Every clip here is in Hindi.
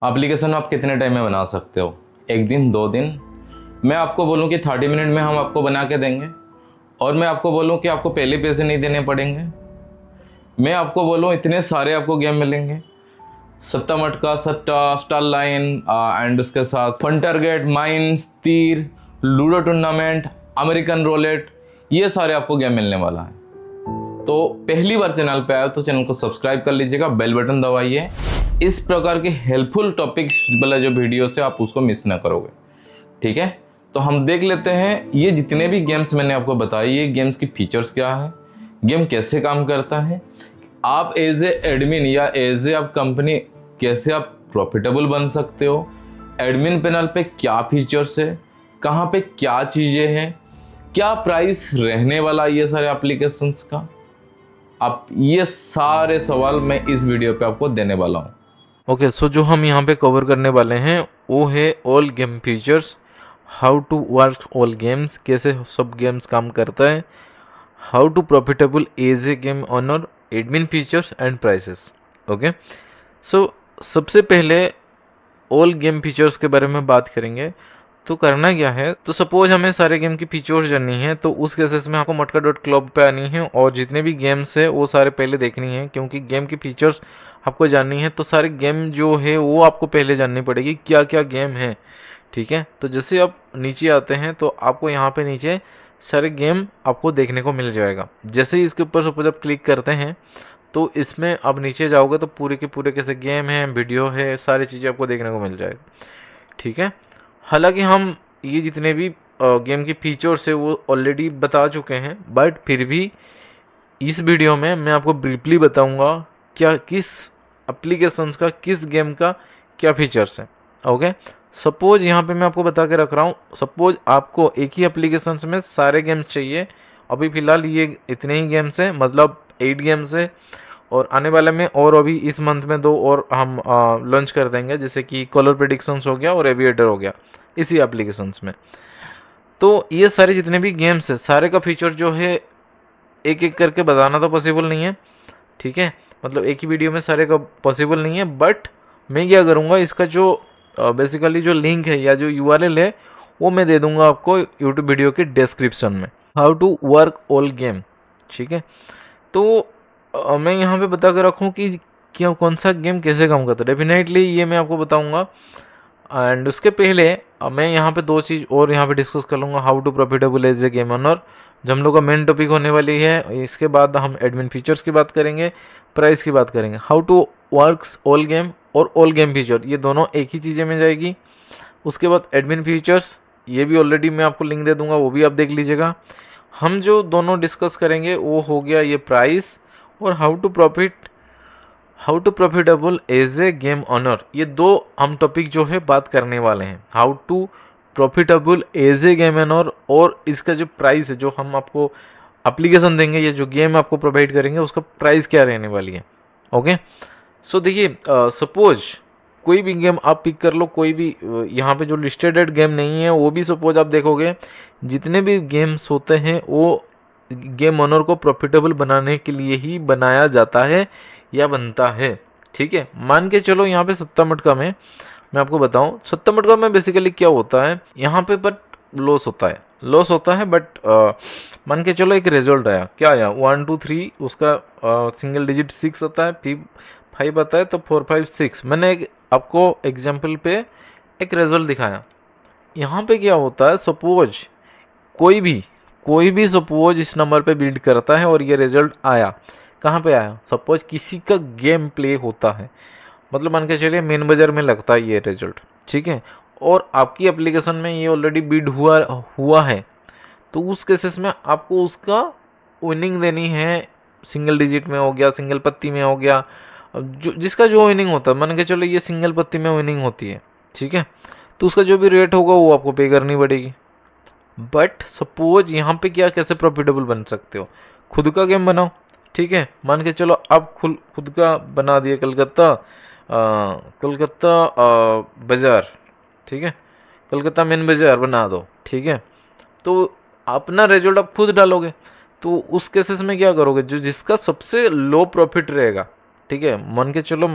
एप्लीकेशन आप कितने टाइम में बना सकते हो? एक दिन, 2 दिन? मैं आपको बोलूँ कि 30 मिनट में हम आपको बना के देंगे और मैं आपको बोलूँ कि आपको पहले पैसे नहीं देने पड़ेंगे। मैं आपको बोलूँ इतने सारे आपको गेम मिलेंगे, सट्टा मटका, सट्टा, स्टार लाइन एंड उसके साथ फन टारगेट, माइंस, तीर, लूडो टूर्नामेंट, अमेरिकन रोलेट, ये सारे आपको गेम मिलने वाला है। तो पहली बार चैनल पे आए हो तो चैनल को सब्सक्राइब कर लीजिएगा, बेल बटन दबाइए। इस प्रकार के हेल्पफुल टॉपिक्स वाला जो वीडियो है आप उसको मिस ना करोगे, ठीक है? तो हम देख लेते हैं ये जितने भी गेम्स मैंने आपको बताए, ये गेम्स की फीचर्स क्या है, गेम कैसे काम करता है, आप एज ए एडमिन या एज ए आप कंपनी कैसे आप प्रॉफिटेबल बन सकते हो, एडमिन पैनल पे क्या फीचर्स है, कहाँ पे क्या चीज़ें हैं, क्या प्राइस रहने वाला ये सारे एप्लीकेशंस का, आप ये सारे सवाल मैं इस वीडियो पे आपको देने वाला हूँ। ओके, सो जो हम यहाँ पे कवर करने वाले हैं वो है all game features, how to work all games, कैसे सब गेम्स काम करता है, how to profitable as a game owner, admin features and prices. Okay, so सबसे पहले ऑल गेम फीचर्स के बारे में बात करेंगे। तो करना क्या है, तो सपोज हमें सारे गेम की फीचर्स जाननी है, तो उस केसेस में आपको मटका डॉट क्लब पे आनी है और जितने भी गेम्स है वो सारे पहले देखनी है, क्योंकि गेम की फीचर्स आपको जाननी है तो सारे गेम जो है वो आपको पहले जाननी पड़ेगी क्या क्या गेम है। ठीक है, तो जैसे आप नीचे आते हैं तो आपको यहाँ पे नीचे सारे गेम आपको देखने को मिल जाएगा। जैसे ही इसके ऊपर सपोज आप क्लिक करते हैं तो इसमें अब नीचे जाओगे तो पूरे के पूरे कैसे गेम हैं, वीडियो है, सारी चीज़ें आपको देखने को मिल जाएगा। ठीक है, हालांकि हम ये जितने भी गेम के फीचर्स है वो ऑलरेडी बता चुके हैं, बट फिर भी इस वीडियो में मैं आपको ब्रीफली बताऊंगा क्या किस एप्लीकेशंस का, किस गेम का क्या फीचर्स है। ओके, सपोज यहाँ पे मैं आपको बता के रख रहा हूँ, सपोज आपको एक ही एप्लीकेशंस में सारे गेम्स चाहिए। अभी फ़िलहाल ये इतने ही गेम्स हैं, मतलब 8 गेम्स है, और आने वाले में और अभी इस मंथ में 2 और हम लॉन्च कर देंगे, जैसे कि कलर प्रेडिक्शंस हो गया और एविएटर हो गया इसी एप्लीकेशंस में। तो ये सारे जितने भी गेम्स है सारे का फीचर जो है एक एक करके बताना तो पॉसिबल नहीं है। ठीक है, मतलब एक ही वीडियो में सारे का पॉसिबल नहीं है, बट मैं क्या करूँगा, इसका जो बेसिकली जो लिंक है या जो यूआरएल है वो मैं दे दूंगा आपको यूट्यूब वीडियो के डिस्क्रिप्शन में, how to work all game. ठीक है, तो मैं यहाँ पे बता कर रखूँ कि क्या कौन सा गेम कैसे काम करता है, डेफिनेटली ये मैं आपको बताऊँगा। एंड उसके पहले मैं यहाँ पे 2 चीज़ और यहाँ पे डिस्कस कर लूँगा, how to profitable as a game owner जो हम लोग का मेन टॉपिक होने वाली है। इसके बाद हम एडमिन फीचर्स की बात करेंगे, प्राइस की बात करेंगे, how to works all game और ऑल गेम फीचर, ये दोनों एक ही चीज़ें में जाएगी। उसके बाद एडमिन फीचर्स, ये भी ऑलरेडी मैं आपको लिंक दे दूंगा, वो भी आप देख लीजिएगा। हम जो दोनों डिस्कस करेंगे वो हो गया ये प्राइस और how to profitable as a game owner, ये 2 हम टॉपिक जो है बात करने वाले हैं, how to profitable as a game owner और इसका जो प्राइस है जो हम आपको एप्लीकेशन देंगे, ये जो गेम आपको प्रोवाइड करेंगे उसका प्राइस क्या रहने वाली है। ओके, सो देखिए, सपोज कोई भी गेम आप पिक कर लो, कोई भी यहाँ पे जो लिस्टेड गेम नहीं है वो भी सपोज आप देखोगे, जितने भी गेम्स होते हैं वो गेम ओनर को प्रॉफिटेबल बनाने के लिए ही बनाया जाता है या बनता है। ठीक है, मान के चलो यहाँ पे सत्ता मटका में मैं आपको बताऊं, सत्ता मटका में बेसिकली क्या होता है, यहाँ पे बट लॉस होता है बट मान के चलो एक रिजल्ट आया, क्या आया, 1 2 3, उसका सिंगल डिजिट 6 आता है, फिर 5 आता है, तो 4 5 6 मैंने आपको एग्जाम्पल पे एक रिजल्ट दिखाया। यहाँ पे क्या होता है, सपोज कोई भी सपोज इस नंबर पे बिल्ड करता है और ये रिजल्ट आया, कहाँ पे आया, सपोज किसी का गेम प्ले होता है, मतलब मान के चलिए मेन बाजार में लगता है ये रिजल्ट। ठीक है, और आपकी एप्लीकेशन में ये ऑलरेडी बिड हुआ है, तो उस केसेस में आपको उसका विनिंग देनी है, सिंगल डिजिट में हो गया, सिंगल पत्ती में हो गया, जो जिसका जो विनिंग होता है, मान के चलो ये सिंगल पत्ती में विनिंग होती है। ठीक है, तो उसका जो भी रेट होगा वो आपको पे करनी पड़ेगी। बट सपोज यहाँ पे क्या, कैसे प्रॉफिटेबल बन सकते हो, खुद का गेम बनाओ। ठीक है, मान के चलो आप खुद का बना दिए, कलकत्ता बाजार। ठीक है, कलकत्ता मेन बाजार बना दो। ठीक है, तो अपना रिजल्ट आप खुद डालोगे, तो उस केसेस में क्या करोगे, जो जिसका सबसे लो प्रॉफिट रहेगा, ठीक है, मान के चलो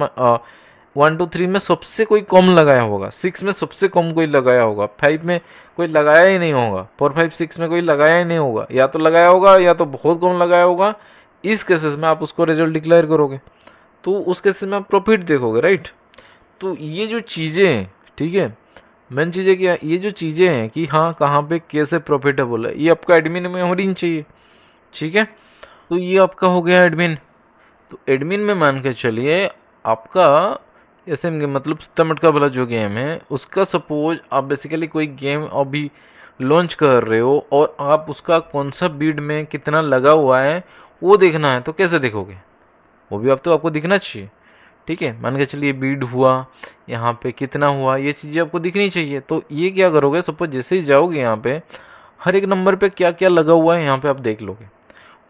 1 2 3 में सबसे कोई कम लगाया होगा, 6 में सबसे कम कोई लगाया होगा, 5 में कोई लगाया ही नहीं होगा, 4 5 6 में कोई लगाया ही नहीं होगा, या तो लगाया होगा या तो बहुत कम लगाया होगा। इस केसेस में आप उसको रिजल्ट डिक्लेयर करोगे, तो उस केसेस में आप प्रॉफिट देखोगे, राइट। तो ये जो चीज़ें हैं, ठीक है, मेन चीज़ें क्या, ये जो चीज़ें हैं कि हाँ कहाँ पे कैसे प्रॉफिटेबल है, ये आपका एडमिन में होनी चाहिए, ठीक है। तो ये आपका हो गया एडमिन। तो एडमिन में मान के चलिए आपका ऐसे मतलब सत्ता मटका वाला जो गेम है उसका, सपोज आप बेसिकली कोई गेम अभी लॉन्च कर रहे हो और आप उसका कौन सा बीड में कितना लगा हुआ है वो देखना है, तो कैसे देखोगे, वो भी आप तो आपको दिखना चाहिए, ठीक है। मान के चलिए बीड हुआ, यहाँ पे कितना हुआ, ये चीज़ें आपको दिखनी चाहिए। तो ये क्या करोगे, सपोज जैसे ही जाओगे यहाँ पे हर एक नंबर पे क्या क्या लगा हुआ है यहाँ पे आप देख लोगे,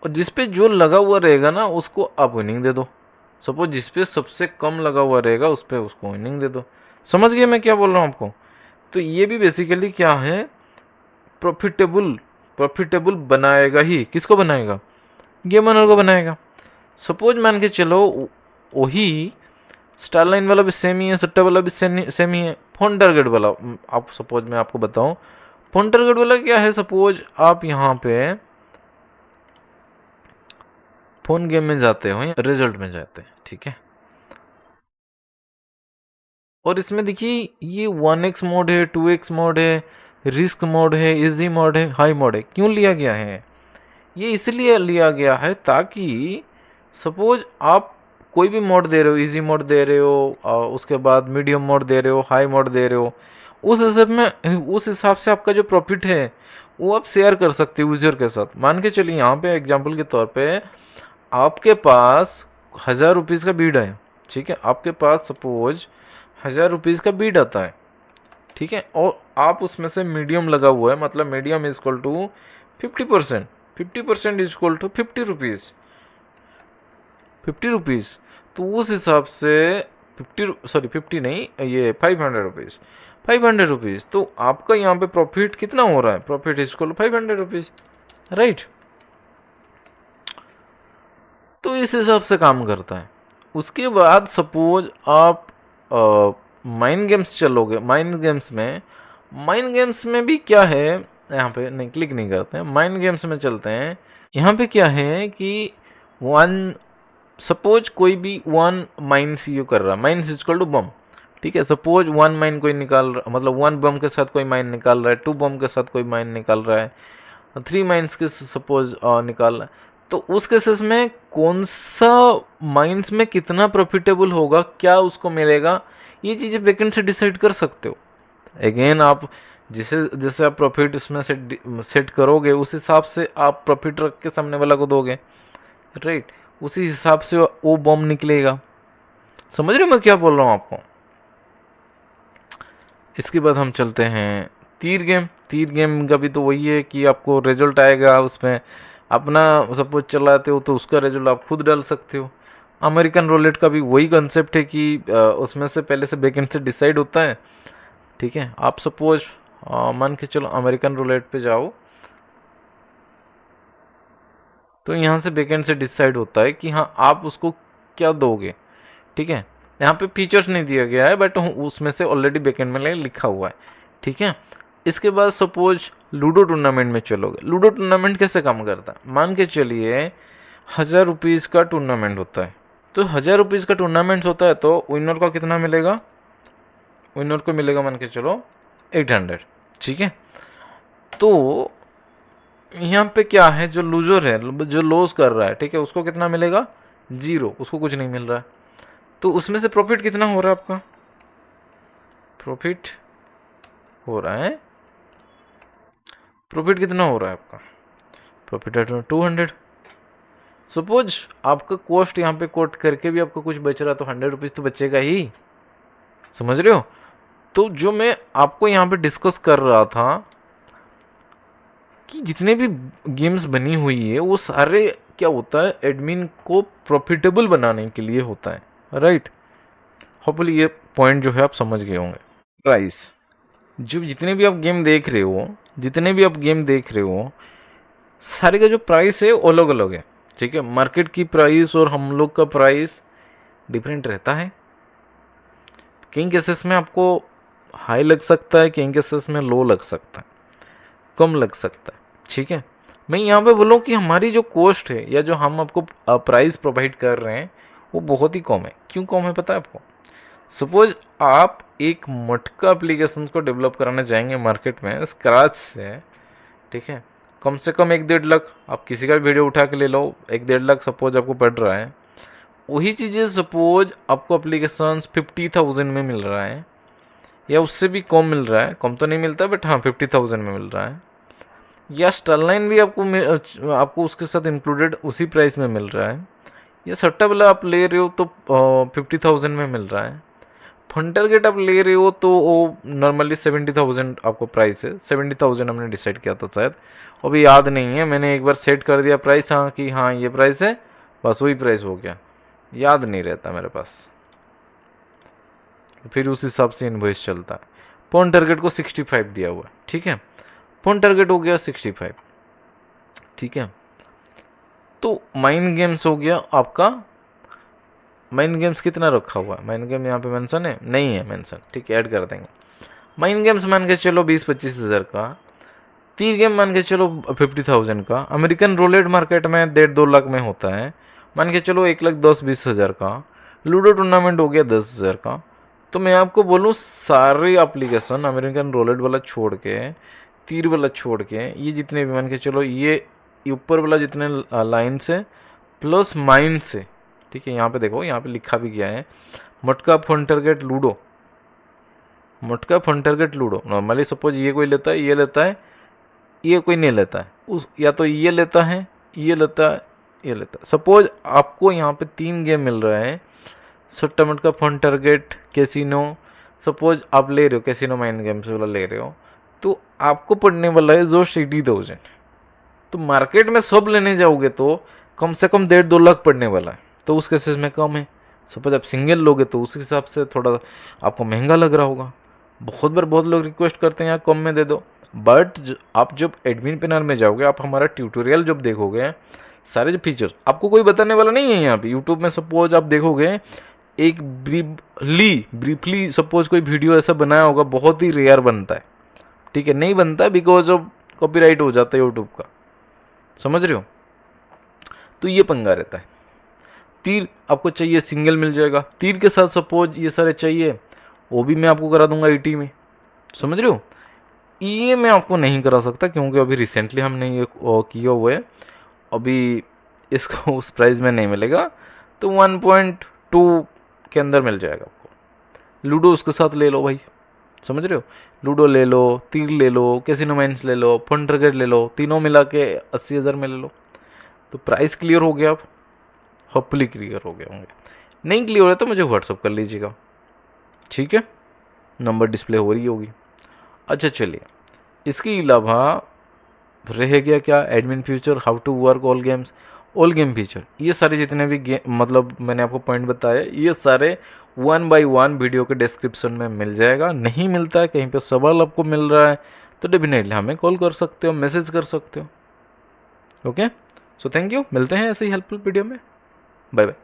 और जिस पे जो लगा हुआ रहेगा ना उसको आप विनिंग दे दो। सपोज जिस पे सबसे कम लगा हुआ रहेगा उस पे उसको विनिंग दे दो। समझ गए मैं क्या बोल रहा हूँ आपको। तो ये भी बेसिकली क्या है, प्रॉफिटेबल प्रॉफिटेबल बनाएगा ही, किसको बनाएगा, गेम ओनर को बनाएगा। सपोज मान के चलो वही स्टार लाइन वाला भी सेम ही है, सट्टा वाला भी सेम ही है, फोन टारगेट वाला आप सपोज मैं आपको बताऊं, फोन टारगेट वाला क्या है, सपोज आप यहाँ पे फोन गेम में जाते हो या रिजल्ट में जाते हैं, ठीक है, और इसमें देखिए ये 1x मोड है, 2x मोड है, रिस्क मोड है, इजी मोड है, हाई मोड है। क्यों लिया गया है, ये इसलिए लिया गया है ताकि सपोज आप कोई भी मोड दे रहे हो, इजी मोड दे रहे हो, उसके बाद मीडियम मोड दे रहे हो, हाई मोड दे रहे हो, उस हिसाब से आपका जो प्रॉफिट है वो आप शेयर कर सकते हो यूजर के साथ। मान के चलिए यहाँ पे एग्जांपल के तौर पे आपके पास 1000 रुपीज़ का बीड है, ठीक है, आपके पास सपोज 1000 रुपीज़ का बीड आता है, ठीक है, और आप उसमें से मीडियम लगा हुआ है, मतलब medium is equal to 50%, 50% is equal to 50 rupees, 50 rupees. तो उस हिसाब से 50 नहीं, ये 500 रुपीज़, 500 रुपीज़। तो आपका यहाँ पे प्रॉफिट कितना हो रहा है, profit is equal to 500 rupees, right. तो इस हिसाब से काम करता है। उसके बाद सपोज आप माइंड गेम्स चलोगे, माइंड गेम्स में भी क्या है, यहाँ पे नहीं क्लिक नहीं करते हैं, माइंड गेम्स में चलते हैं। यहाँ पे क्या है कि सपोज कोई भी 1 माइन सी कर रहा है, माइन इज इक्वल टू बम, ठीक है, सपोज 1 माइन कोई निकाल रहा, मतलब 1 बम के साथ कोई माइन निकाल रहा है, 2 बम के साथ कोई माइन निकाल रहा है, 3 माइन्स के सपोज निकाल रहा है। तो उस केसेस में कौन सा माइंस में कितना प्रॉफिटेबल होगा, क्या उसको मिलेगा, ये चीज़ें बैकएंड से डिसाइड कर सकते हो। अगेन आप जैसे जैसे आप प्रॉफिट उसमें सेट करोगे उस हिसाब से आप प्रॉफिट रख के सामने वाला को दोगे, राइट, उसी हिसाब से वो बम निकलेगा। समझ रहे हो मैं क्या बोल रहा हूँ आपको। इसके बाद हम चलते हैं तीर गेम का भी तो वही है कि आपको रिजल्ट आएगा, उसमें अपना सपोज चलाते हो तो उसका रिजल्ट आप खुद डाल सकते हो। अमेरिकन रोलेट का भी वही कंसेप्ट है कि उसमें से पहले से बैकएंड से डिसाइड होता है, ठीक है। आप सपोज मान के चलो अमेरिकन रोलेट पे जाओ, तो यहाँ से बैकएंड से डिसाइड होता है कि हाँ आप उसको क्या दोगे, ठीक है। यहाँ पे फीचर्स नहीं दिया गया है बट उसमें से ऑलरेडी बैकएंड में लिखा हुआ है, ठीक है। इसके बाद सपोज लूडो टूर्नामेंट में चलोगे। लूडो टूर्नामेंट कैसे काम करता है, मान के चलिए 1000 रुपीज़ का टूर्नामेंट होता है। तो 1000 रुपीज़ का टूर्नामेंट होता है तो विनर का कितना मिलेगा, विनर को मिलेगा मान के चलो 800, ठीक है। तो यहाँ पे क्या है, जो लूजर है, जो लॉस कर रहा है, ठीक है, उसको कितना मिलेगा, 0, उसको कुछ नहीं मिल रहा है। तो उसमें से प्रॉफिट कितना हो रहा है आपका, प्रॉफिट हो रहा है, प्रॉफिट कितना हो रहा है आपका, प्रॉफिट है 200। सपोज आपका कॉस्ट यहाँ पे कोट करके भी आपको कुछ बच रहा है तो 100 रुपीज़ तो बचेगा ही, समझ रहे हो। तो जो मैं आपको यहाँ पे डिस्कस कर रहा था कि जितने भी गेम्स बनी हुई है वो सारे क्या होता है, एडमिन को प्रॉफिटेबल बनाने के लिए होता है, राइट। होपफुली ये पॉइंट जो है आप समझ गए होंगे। प्राइस, जो जितने भी आप गेम देख रहे हो, सारे का जो प्राइस है अलग अलग है, ठीक है। मार्केट की प्राइस और हम लोग का प्राइस डिफरेंट रहता है, कई केसेस में आपको हाई लग सकता है, कई केसेस में लो लग सकता है, कम लग सकता है, ठीक है। मैं यहाँ पे बोलूँ कि हमारी जो कॉस्ट है या जो हम आपको प्राइस प्रोवाइड कर रहे हैं वो बहुत ही कम है। क्यों कम है पता है आपको? सपोज आप एक मटका एप्लीकेशन को डेवलप कराने जाएंगे मार्केट में स्क्रैच से, ठीक है, कम से कम 1-1.5 लाख, आप किसी का भी वीडियो उठा के ले लो, 1-1.5 लाख सपोज आपको पड़ रहा है। वही चीज़ें सपोज आपको एप्लीकेशन 50,000 में मिल रहा है या उससे भी कम मिल रहा है, कम तो नहीं मिलता बट हाँ 50,000 में मिल रहा है, या स्टारलाइन भी आपको उसके साथ इंक्लूडेड उसी प्राइस में मिल रहा है, या सट्टा वाला आप ले रहे हो तो 50,000 में मिल रहा है, फंटरगेट आप ले रहे हो तो वो नॉर्मली 70,000 आपको प्राइस है। 70,000 हमने डिसाइड किया था शायद, अभी याद नहीं है, मैंने एक बार सेट कर दिया प्राइस, हाँ कि हाँ ये प्राइस है, बस वही प्राइस हो गया, याद नहीं रहता मेरे पास, फिर उस हिसाब से इनवॉइस चलता है। पॉन टारगेट को 65 दिया हुआ है, ठीक है, पॉन टारगेट हो गया 65, ठीक है। तो माइंड गेम्स हो गया आपका, माइंड गेम्स कितना रखा हुआ है, माइंड गेम यहाँ पे मेंशन है नहीं है मेंशन, ठीक है, ऐड कर देंगे। माइंड गेम्स मान के चलो 20-25 हज़ार का, तीर गेम मान के चलो 50,000 का, अमेरिकन रोलेट मार्केट में 1.5-2 लाख में होता है, मान के चलो 1,10,20 हज़ार का, लूडो टूर्नामेंट हो गया 10,000 का। तो मैं आपको बोलूँ सारे एप्लीकेशन अमेरिकन रोलेट वाला छोड़ के, तीर वाला छोड़ के, ये जितने भी मान के चलो, ये ऊपर वाला जितने लाइन से प्लस माइंड से, ठीक है, यहाँ पे देखो, यहाँ पे लिखा भी गया है Matka fun target ludo, Matka fun target ludo. Normally suppose ये कोई लेता है, ये लेता है, ये कोई नहीं लेता है, उस या तो ये लेता है, ये लेता है, ये लेता है। सपोज आपको यहाँ पे 3 गेम मिल रहा है, सट्टा मटका फन टारगेट कैसीनो, सपोज आप ले रहे हो कैसीनो माइंड गेम्स वाला ले रहे हो, तो आपको पड़ने वाला है जो 80,000। तो मार्केट में सब लेने जाओगे तो कम से कम 1.5-2 लाख पड़ने वाला है, तो उस केसेस में कम है। सपोज आप सिंगल लोगे तो उस हिसाब से थोड़ा आपको महंगा लग रहा होगा। बहुत बार बहुत लोग रिक्वेस्ट करते हैं यार कम में दे दो, बट आप जब एडमिन पैनल में जाओगे, आप हमारा ट्यूटोरियल जब देखोगे, सारे जो फीचर्स आपको कोई बताने वाला नहीं है यहाँ पे। यूट्यूब में सपोज आप देखोगे एक ब्रीफली सपोज कोई वीडियो ऐसा बनाया होगा, बहुत ही रेयर बनता है, ठीक है, नहीं बनता बिकॉज ऑफ कॉपीराइट हो जाता है यूट्यूब का, समझ रहे हो। तो ये पंगा रहता है। तीर आपको चाहिए सिंगल मिल जाएगा, तीर के साथ सपोज ये सारे चाहिए, वो भी मैं आपको करा दूंगा 80 में, समझ रहे हो। ये मैं आपको नहीं करा सकता क्योंकि अभी रिसेंटली हमने ये किया हुआ है, अभी इसको उस प्राइस में नहीं मिलेगा, तो 1.2 के अंदर मिल जाएगा आपको। लूडो उसके साथ ले लो भाई, समझ रहे हो, लूडो ले लो, तीर ले लो, कैसीनो माइंस ले लो, फन टारगेट ले लो, तीनों मिला के 80,000 में ले लो। तो प्राइस क्लियर हो गया, आप होपफुली क्लियर हो गए होंगे। नहीं क्लियर है तो मुझे व्हाट्सअप कर लीजिएगा, ठीक है, नंबर डिस्प्ले हो रही होगी। अच्छा चलिए, इसके अलावा रह गया क्या, admin feature, how to work all games, all game feature, ये सारे जितने भी मतलब मैंने आपको पॉइंट बताया, ये सारे 1 by 1 वीडियो के डिस्क्रिप्शन में मिल जाएगा। नहीं मिलता है, कहीं पे सवाल आपको मिल रहा है तो डेफिनेटली हमें कॉल कर सकते हो, मैसेज कर सकते हो। ओके, सो थैंक यू, मिलते हैं ऐसे ही हेल्पफुल वीडियो में, बाय बाय।